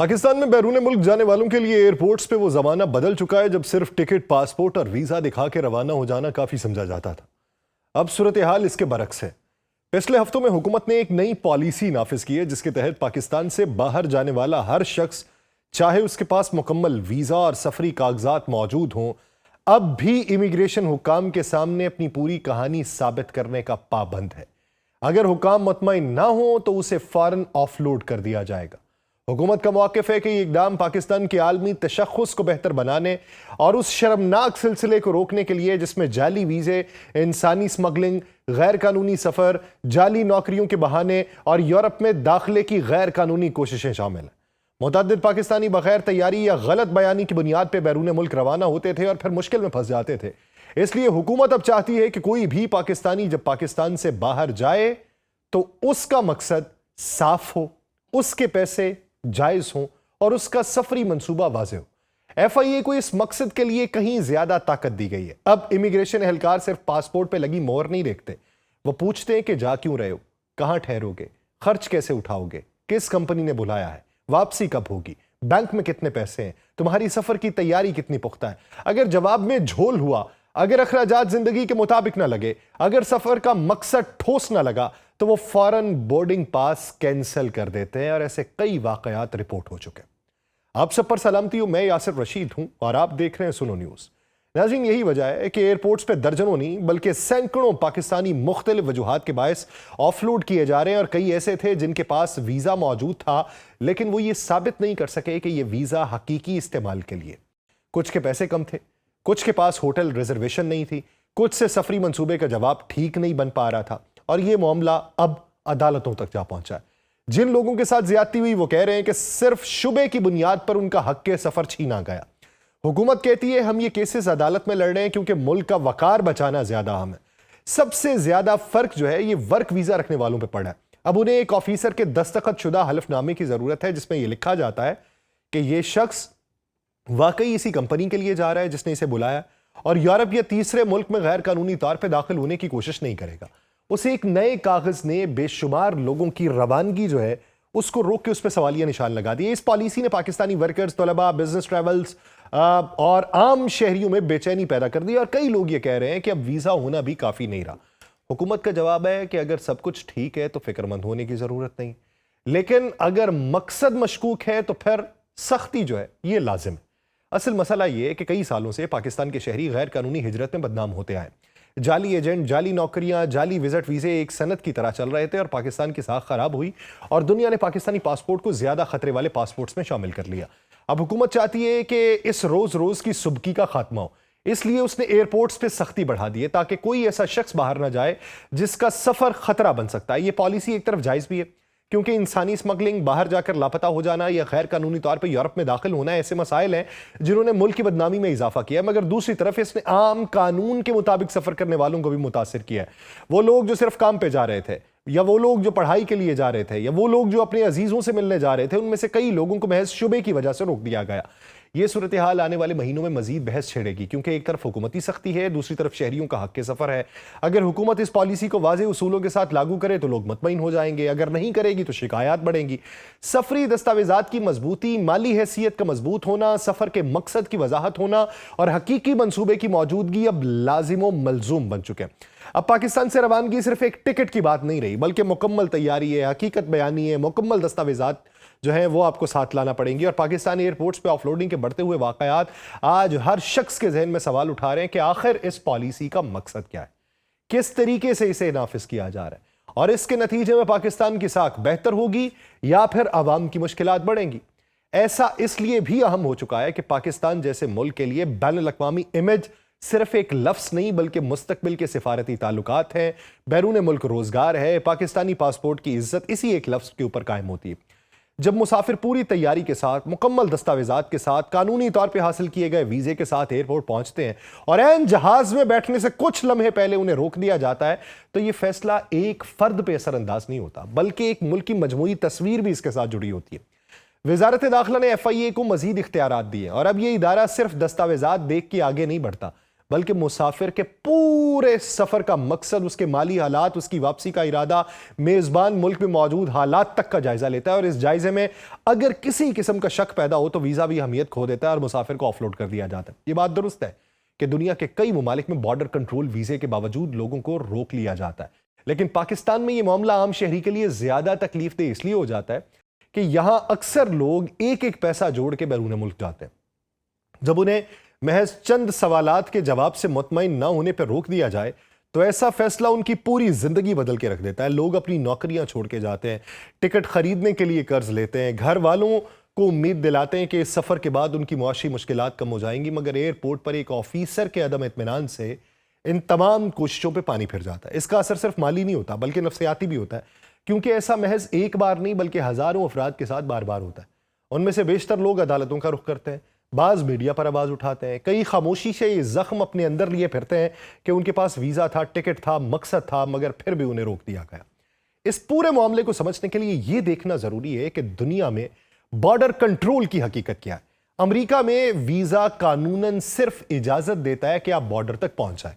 पाकिस्तान में बैरून मुल्क जाने वालों के लिए एयरपोर्ट्स पे वो जमाना बदल चुका है जब सिर्फ टिकट, पासपोर्ट और वीजा दिखा के रवाना हो जाना काफी समझा जाता था। अब सूरत हाल इसके बरक्स है। पिछले हफ्तों में हुकूमत ने एक नई पॉलिसी नाफिज की है जिसके तहत पाकिस्तान से बाहर जाने वाला हर शख्स, चाहे उसके पास मुकम्मल वीजा और सफरी कागजात मौजूद हों, अब भी इमिग्रेशन हुकाम के सामने अपनी पूरी कहानी साबित करने का पाबंद है। अगर हुकाम मुतमईन ना हो तो उसे फौरन ऑफलोड कर दिया जाएगा। हुकूमत का मौक़िफ़ है कि ये इक़दाम पाकिस्तान के आलमी तशख़्ख़ुस को बेहतर बनाने और उस शर्मनाक सिलसिले को रोकने के लिए जिसमें जाली वीज़े, इंसानी स्मगलिंग, गैर कानूनी सफ़र, जाली नौकरियों के बहाने और यूरोप में दाखिले की गैर कानूनी कोशिशें शामिल हैं। मुतअद्दिद पाकिस्तानी बगैर तैयारी या गलत बयानी की बुनियाद पर बैरून मुल्क रवाना होते थे और फिर मुश्किल में फंस जाते थे। इसलिए हुकूमत अब चाहती है कि कोई भी पाकिस्तानी जब पाकिस्तान से बाहर जाए तो उसका मकसद साफ हो, उसके पैसे जायज हों और उसका सफरी मंसूबा वाज़ेह हो। FIA को इस मकसद के लिए कहीं ज्यादा ताकत दी गई है। अब इमिग्रेशन एहलकार सिर्फ पासपोर्ट पे लगी मोहर नहीं देखते, वो पूछते हैं कि जा क्यों रहे हो, कहां ठहरोगे, खर्च कैसे उठाओगे, किस कंपनी ने बुलाया है, वापसी कब होगी, बैंक में कितने पैसे हैं, तुम्हारी सफर की तैयारी कितनी पुख्ता है। अगर जवाब में झोल हुआ, अगर अखराजात जिंदगी के मुताबिक ना लगे, अगर सफर का मकसद ठोस ना लगा तो वो फौरन बोर्डिंग पास कैंसिल कर देते हैं और ऐसे कई वाकयात रिपोर्ट हो चुके हैं। आप सब पर सलामती हो, मैं यासिर रशीद हूं और आप देख रहे हैं सुनो न्यूज। नाज़रीन, यही वजह है कि एयरपोर्ट्स पे दर्जनों नहीं बल्कि सैकड़ों पाकिस्तानी मुख्तलिफ वजूहात के बायस ऑफलोड किए जा रहे हैं और कई ऐसे थे जिनके पास वीजा मौजूद था लेकिन वो ये साबित नहीं कर सके कि ये वीजा हकीकी इस्तेमाल के लिए। कुछ के पैसे कम थे, कुछ के पास होटल रिजर्वेशन नहीं थी, कुछ से सफरी मंसूबे का जवाब ठीक नहीं बन पा रहा था और यह मामला अब अदालतों तक जा पहुंचा है। जिन लोगों के साथ ज्यादती हुई वो कह रहे हैं कि सिर्फ शुबे की बुनियाद पर उनका हक के सफर छीना गया। हुकूमत कहती है हम ये केसेस अदालत में लड़ रहे हैं क्योंकि मुल्क का वकार बचाना ज्यादा अहम है। सबसे ज्यादा फर्क जो है ये वर्क वीजा रखने वालों पर पड़ा है। अब उन्हें एक ऑफिसर के दस्तखत शुदा हलफनामे की जरूरत है जिसमें यह लिखा जाता है कि यह शख्स वाकई इसी कंपनी के लिए जा रहा है जिसने इसे बुलाया और यूरोप या तीसरे मुल्क में गैर कानूनी तौर पर दाखिल होने की कोशिश नहीं करेगा। उसे एक नए कागज ने बेशुमार लोगों की रवानगी जो है उसको रोक के उस पर सवालिया निशान लगा दिए। इस पॉलिसी ने पाकिस्तानी वर्कर्स, तलबा, बिजनेस ट्रैवल्स और आम शहरियों में बेचैनी पैदा कर दी और कई लोग ये कह रहे हैं कि अब वीजा होना भी काफी नहीं रहा। हुकूमत का जवाब है कि अगर सब कुछ ठीक है तो फिक्रमंद होने की जरूरत नहीं, लेकिन अगर मकसद मशकूक है तो फिर सख्ती जो है ये लाजिम है। असल मसला यह है कि कई सालों से पाकिस्तान के शहरी गैर कानूनी हिजरत में बदनाम होते आए। जाली एजेंट, जाली नौकरियां, जाली विजिट वीजे एक सनत की तरह चल रहे थे और पाकिस्तान की साख खराब हुई और दुनिया ने पाकिस्तानी पासपोर्ट को ज्यादा खतरे वाले पासपोर्ट्स में शामिल कर लिया। अब हुकूमत चाहती है कि इस रोज रोज की सुबकी का खात्मा हो, इसलिए उसने एयरपोर्ट्स पे सख्ती बढ़ा दी है ताकि कोई ऐसा शख्स बाहर ना जाए जिसका सफर खतरा बन सकता है। यह पॉलिसी एक तरफ जायज भी है क्योंकि इंसानी स्मगलिंग, बाहर जाकर लापता हो जाना या गैर कानूनी तौर पर यूरोप में दाखिल होना ऐसे मसाइल हैं जिन्होंने मुल्क की बदनामी में इजाफा किया, मगर दूसरी तरफ इसने आम कानून के मुताबिक सफर करने वालों को भी मुतासिर किया है। वो लोग जो सिर्फ काम पे जा रहे थे या वो लोग जो पढ़ाई के लिए जा रहे थे या वो लोग जो अपने अजीजों से मिलने जा रहे थे, उनमें से कई लोगों को महज शुबे की वजह से रोक दिया गया। यह सूरत हाल आने वाले महीनों में मजीद बहस छेड़ेगी क्योंकि एक तरफ हुकूमती सख्ती है, दूसरी तरफ शहरियों का हक के सफर है। अगर हुकूमत इस पॉलिसी को वाज़ेह उसूलों के साथ लागू करे तो लोग मुतमईन हो जाएंगे, अगर नहीं करेगी तो शिकायत बढ़ेंगी। सफरी दस्तावेजात की मजबूती, माली हैसियत का मजबूत होना, सफर के मकसद की वजाहत होना और हकीकी मंसूबे की मौजूदगी अब लाजिम मलजूम बन चुके हैं। अब पाकिस्तान से रवानगी सिर्फ एक टिकट की बात नहीं रही बल्कि मुकम्मल तैयारी है, हकीकत बयानी है, मुकम्मल दस्तावेजात जो है वो आपको साथ लाना पड़ेंगी। और पाकिस्तान एयरपोर्ट्स पे ऑफलोडिंग के बढ़ते हुए वाकयात आज हर शख्स के जहन में सवाल उठा रहे हैं कि आखिर इस पॉलिसी का मकसद क्या है, किस तरीके से इसे नाफिज किया जा रहा है और इसके नतीजे में पाकिस्तान की साख बेहतर होगी या फिर अवाम की मुश्किलात बढ़ेंगी। ऐसा इसलिए भी अहम हो चुका है कि पाकिस्तान जैसे मुल्क के लिए बैनुल-अक़वामी इमेज सिर्फ एक लफ्ज नहीं बल्कि मुस्तकबिल के सिफारती ताल्लुकात हैं, बैरून मुल्क रोजगार है। पाकिस्तानी पासपोर्ट की इज्जत इसी एक लफ्ज के ऊपर कायम होती है। जब मुसाफिर पूरी तैयारी के साथ, मुकम्मल दस्तावेजात के साथ, कानूनी तौर पे हासिल किए गए वीजे के साथ एयरपोर्ट पहुंचते हैं और ऐन जहाज में बैठने से कुछ लम्हे पहले उन्हें रोक दिया जाता है तो यह फैसला एक फर्द पे असरअंदाज नहीं होता बल्कि एक मुल्क की मजमूई तस्वीर भी इसके साथ जुड़ी होती है। वजारत दाखिला ने FIA को मजीद इख्तियारात दिए और अब यह इदारा सिर्फ दस्तावेजात देख के आगे नहीं बढ़ता बल्कि मुसाफिर के पूरे पूरे सफर का मकसद, उसके माली हालात, उसकी वापसी का इरादा, मेजबान मुल्क में मौजूद हालात तक का जायजा लेता है और इस जायजे में अगर किसी किस्म का शक पैदा हो तो वीजा भी अहमियत खो देता है और मुसाफिर को ऑफलोड कर दिया जाता है। ये बात दुरुस्त है कि दुनिया के कई ममालिक में बॉर्डर कंट्रोल वीजे के बावजूद लोगों को रोक लिया जाता है, लेकिन पाकिस्तान में यह मामला आम शहरी के लिए ज्यादा तकलीफदेह इसलिए हो जाता है कि यहां अक्सर लोग एक एक पैसा जोड़ के बैरून मुल्क जाते हैं। जब उन्हें महज चंद सवालात के जवाब से मुतमईन ना होने पर रोक दिया जाए तो ऐसा फैसला उनकी पूरी जिंदगी बदल के रख देता है। लोग अपनी नौकरियां छोड़ के जाते हैं, टिकट खरीदने के लिए कर्ज लेते हैं, घर वालों को उम्मीद दिलाते हैं कि इस सफर के बाद उनकी मुआशी मुश्किलात कम हो जाएंगी, मगर एयरपोर्ट पर एक ऑफिसर के अदम इत्मीनान से इन तमाम कोशिशों पर पानी फिर जाता है। इसका असर सिर्फ माली नहीं होता बल्कि नफ्सियाती भी होता है, क्योंकि ऐसा महज एक बार नहीं बल्कि हजारों अफराद के साथ बार बार होता है। उनमें से बेशतर लोग अदालतों का रुख करते हैं, बाज मीडिया पर आवाज उठाते हैं, कई खामोशी से ये जख्म अपने अंदर लिए फिरते हैं कि उनके पास वीजा था, टिकट था, मकसद था, मगर फिर भी उन्हें रोक दिया गया। इस पूरे मामले को समझने के लिए यह देखना जरूरी है कि दुनिया में बॉर्डर कंट्रोल की हकीकत क्या है। अमेरिका में वीजा कानूनन सिर्फ इजाजत देता है कि आप बॉर्डर तक पहुंच जाए,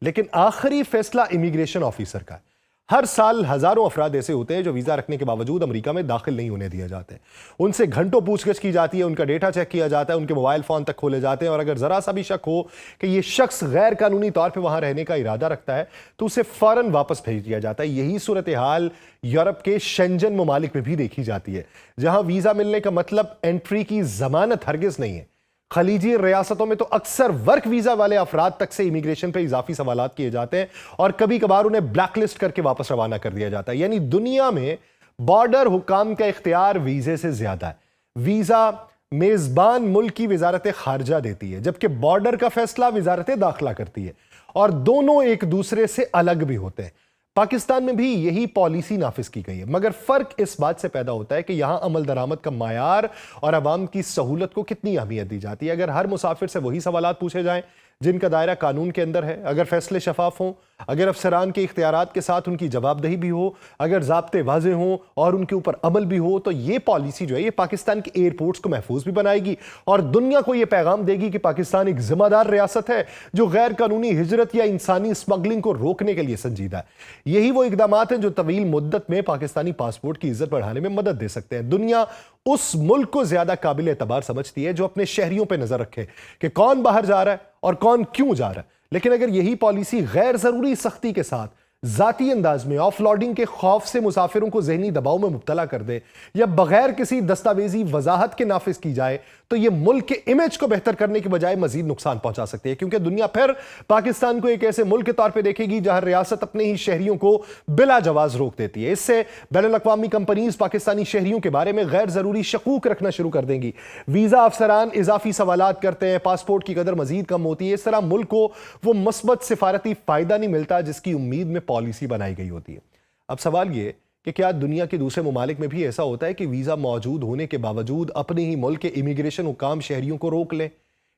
लेकिन आखिरी फैसला इमिग्रेशन ऑफिसर का है। हर साल हजारों अफराद ऐसे होते हैं जो वीजा रखने के बावजूद अमेरिका में दाखिल नहीं होने दिए जाते। उनसे घंटों पूछगछ की जाती है, उनका डेटा चेक किया जाता है, उनके मोबाइल फोन तक खोले जाते हैं और अगर जरा सा भी शक हो कि यह शख्स गैर कानूनी तौर पर वहां रहने का इरादा रखता है तो उसे फौरन वापस भेज दिया जाता है। यही सूरत हाल यूरोप के शेंजन ममालिक में भी देखी जाती है, जहां वीजा मिलने का मतलब एंट्री की जमानत हरगिज नहीं है। खलीजी रियासतों में तो अक्सर वर्क वीजा वाले अफराद तक से इमिग्रेशन पे इजाफी सवालात किए जाते हैं और कभी कभार उन्हें ब्लैकलिस्ट करके वापस रवाना कर दिया जाता है। यानी दुनिया में बॉर्डर हुकाम का इख्तियार वीजे से ज्यादा है। वीजा मेजबान मुल्क की वजारत खारजा देती है, जबकि बॉर्डर का फैसला वजारत दाखिला करती है और दोनों एक दूसरे से अलग भी होते हैं। पाकिस्तान में भी यही पॉलिसी नाफिज की गई है, मगर फर्क इस बात से पैदा होता है कि यहां अमल दरामद का मायार और अवाम की सहूलत को कितनी अहमियत दी जाती है। अगर हर मुसाफिर से वही सवालात पूछे जाएं जिनका दायरा कानून के अंदर है, अगर फैसले शफाफ हों, अगर अफसरान के इख्तियारात के साथ उनकी जवाबदेही भी हो, अगर ज़ाब्ते वाज़े हों और उनके ऊपर अमल भी हो, तो ये पॉलिसी जो है ये पाकिस्तान के एयरपोर्ट्स को महफूज भी बनाएगी और दुनिया को ये पैगाम देगी कि पाकिस्तान एक जिम्मेदार रियासत है जो गैर कानूनी हिजरत या इंसानी स्मगलिंग को रोकने के लिए संजीदा है। यही वो इकदाम हैं जो तवील मुद्दत में पाकिस्तानी पासपोर्ट की इज्जत बढ़ाने में मदद दे सकते हैं। दुनिया उस मुल्क को ज्यादा काबिल एतबार समझती है जो अपने शहरियों पर नजर रखे कि कौन बाहर जा रहा है और कौन क्यों जा रहा है। लेकिन अगर यही पॉलिसी गैर जरूरी सख्ती के साथ जाती अंदाज में ऑफलोडिंग के खौफ से मुसाफिरों को जहनी दबाव में मुब्तला कर दे या बगैर किसी दस्तावेजी वजाहत के नाफिज की जाए तो यह मुल्क के इमेज को बेहतर करने के बजाय मजीद नुकसान पहुंचा सकती है, क्योंकि दुनिया फिर पाकिस्तान को एक ऐसे मुल्क के तौर पर देखेगी जहां रियासत अपने ही शहरियों को बिला जवाज रोक देती है। इससे बैनुल-अक़वामी कंपनीज पाकिस्तानी शहरियों के बारे में गैर जरूरी शकूक रखना शुरू कर देंगी। वीजा अफसरान इजाफी सवालात करते हैं, पासपोर्ट की कदर मजीद कम होती है। इस तरह मुल्क को वो मस्बत सिफारती फायदा नहीं मिलता जिसकी उम्मीद में पॉलिसी बनाई गई होती है। अब सवाल यह कि क्या दुनिया के दूसरे ममालिक में भी ऐसा होता है कि वीजा मौजूद होने के बावजूद अपने ही मुल्क के इमिग्रेशन हुकाम शहरियों को रोक लें?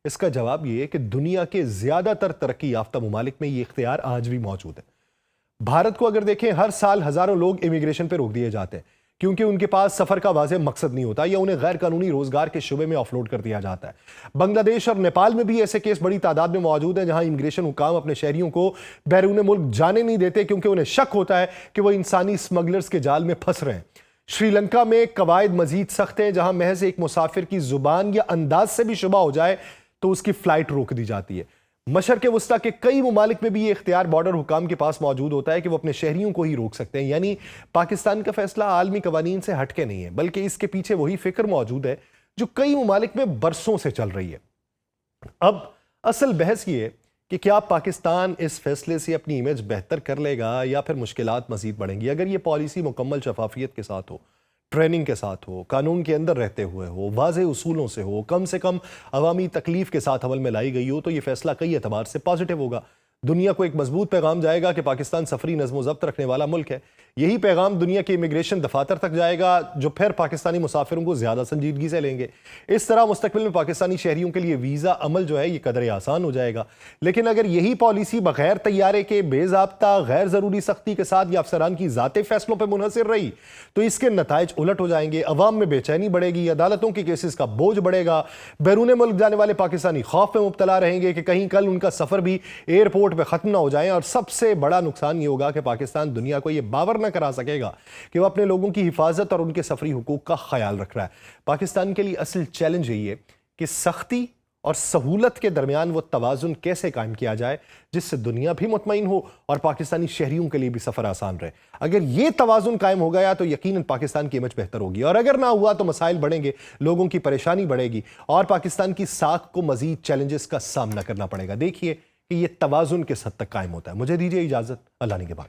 इसका जवाब यह है कि दुनिया के ज्यादातर तरक्की याफ्ता ममालिक में यह इख्तियार आज भी मौजूद है। भारत को अगर देखें, हर साल हजारों लोग इमिग्रेशन पर रोक दिए जाते हैं क्योंकि उनके पास सफर का वाज़ेह मकसद नहीं होता या उन्हें गैर कानूनी रोजगार के शुबे में ऑफलोड कर दिया जाता है। बांग्लादेश और नेपाल में भी ऐसे केस बड़ी तादाद में मौजूद हैं जहां इमिग्रेशन हुकाम अपने शहरियों को बैरून मुल्क जाने नहीं देते क्योंकि उन्हें शक होता है कि वो इंसानी स्मगलर्स के जाल में फंस रहे हैं। श्रीलंका में कवायद मजीद सख्त हैं, जहां महज एक मुसाफिर की जुबान या अंदाज से भी शुबा हो जाए तो उसकी फ्लाइट रोक दी जाती है। मशरक़ वस्ता के कई ममालिक में भी ये इख्तियार बॉर्डर हुकाम के पास मौजूद होता है कि वो अपने शहरियों को ही रोक सकते हैं। यानी पाकिस्तान का फैसला आलमी कवानीन से हटके नहीं है, बल्कि इसके पीछे वही फिक्र मौजूद है जो कई ममालिक में बरसों से चल रही है। अब असल बहस ये कि क्या पाकिस्तान इस फैसले से अपनी इमेज बेहतर कर लेगा या फिर मुश्किलात मजीद बढ़ेंगी। अगर ये पॉलिसी मुकम्मल शफाफियत के साथ हो, ट्रेनिंग के साथ हो, कानून के अंदर रहते हुए हो, वाज़े उसूलों से कम अवामी तकलीफ के साथ अमल में लाई गई हो, तो ये फैसला कई एतबार से पॉजिटिव होगा। दुनिया को एक मजबूत पैगाम जाएगा कि पाकिस्तान सफरी नज़्म ज़ब्त रखने वाला मुल्क है। यही पैगाम दुनिया के इमिग्रेशन दफातर तक जाएगा जो फिर पाकिस्तानी मुसाफिरों को ज़्यादा संजीदगी से लेंगे। इस तरह मुस्तकबिल में पाकिस्तानी शहरियों के लिए वीज़ा अमल जो है ये कदर आसान हो जाएगा। लेकिन अगर यही पॉलिसी बगैर तैयारे के बेज़ाब्ता गैर ज़रूरी सख्ती के साथ या अफसरान की ज़ाती फैसलों पर मुनहसर रही तो इसके नताइज उलट हो जाएंगे। अवाम में बेचैनी बढ़ेगी, अदालतों के केसेस का बोझ बढ़ेगा, बैरून मुल्क जाने वाले पाकिस्तानी खौफ में मुब्तला रहेंगे कि कहीं कल उनका सफ़र भी एयरपोर्ट पे खत्म ना हो जाएं। और सबसे बड़ा नुकसान ये होगा कि पाकिस्तान दुनिया को ये बावर ना करा सकेगा कि वो अपने लोगों की हिफाजत और उनके सफरी हुकूक का ख्याल रख रहा है। पाकिस्तान के लिए असल चैलेंज यही है कि सख्ती और सहूलत के दरमियान वो तवाजुन कैसे कायम किया जाए जिससे दुनिया भी मुतमईन हो और पाकिस्तानी शहरियों के लिए भी सफ़र आसान रहे। अगर ये तवाजुन कायम हो गया तो यकीनन पाकिस्तान की इमेज बेहतर होगी, और अगर ना हुआ तो मसाइल बढ़ेंगे, लोगों की परेशानी बढ़ेगी और पाकिस्तान की साख को मजीद चैलेंजेस का सामना करना पड़ेगा। देखिए कि ये तवाजुन किस हद तक कायम होता है। मुझे दीजिए इजाज़त, अल्लाह ने के बाद।